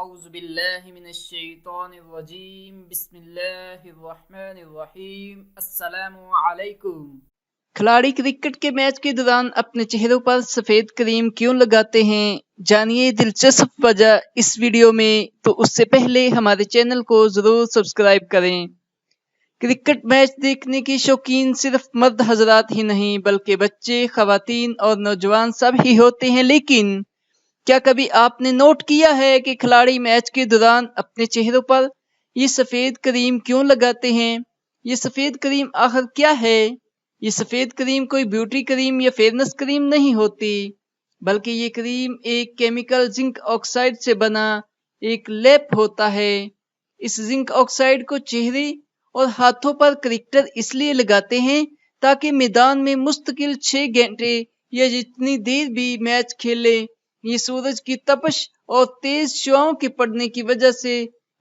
اعوذ باللہ من الشیطان الرجیم بسم اللہ الرحمن الرحیم السلام علیکم۔ کھلاڑی کرکٹ کے میچ کے دوران اپنے چہروں پر سفید کریم کیوں لگاتے ہیں؟ جانیے دلچسپ وجہ اس ویڈیو میں، تو اس سے پہلے ہمارے چینل کو ضرور سبسکرائب کریں۔ کرکٹ میچ دیکھنے کے شوقین صرف مرد حضرات ہی نہیں بلکہ بچے، خواتین اور نوجوان سب ہی ہوتے ہیں، لیکن کیا کبھی آپ نے نوٹ کیا ہے کہ کھلاڑی میچ کے دوران اپنے چہروں پر یہ سفید کریم کیوں لگاتے ہیں؟ یہ سفید کریم آخر کیا ہے؟ یہ سفید کریم کوئی بیوٹی کریم یا فیئرنس کریم نہیں ہوتی، بلکہ یہ کریم ایک کیمیکل زنک آکسائڈ سے بنا ایک لیپ ہوتا ہے۔ اس زنک آکسائڈ کو چہرے اور ہاتھوں پر کرکٹر اس لیے لگاتے ہیں تاکہ میدان میں مستقل 6 گھنٹے یا جتنی دیر بھی میچ کھیلے، یہ سورج کی تپش اور تیز شعاؤں کے پڑنے کی وجہ سے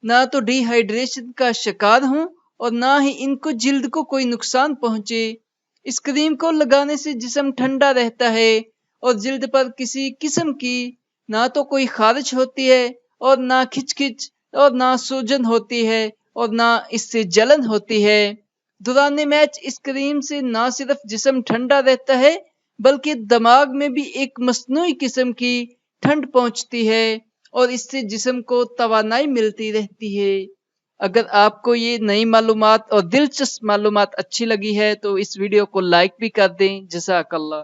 نہ تو ڈی ہائیڈریشن کا شکار ہوں اور نہ ہی ان کو جلد کو کوئی نقصان پہنچے۔ اس کریم کو لگانے سے جسم ٹھنڈا رہتا ہے اور جلد پر کسی قسم کی نہ تو کوئی خارش ہوتی ہے اور نہ کھچ کھچ اور نہ سوجن ہوتی ہے اور نہ اس سے جلن ہوتی ہے۔ دوران میچ اس کریم سے نہ صرف جسم ٹھنڈا رہتا ہے بلکہ دماغ میں بھی ایک مصنوعی قسم کی ٹھنڈ پہنچتی ہے اور اس سے جسم کو توانائی ملتی رہتی ہے۔ اگر آپ کو یہ نئی معلومات اور دلچسپ معلومات اچھی لگی ہے تو اس ویڈیو کو لائک بھی کر دیں۔ جزاک اللہ۔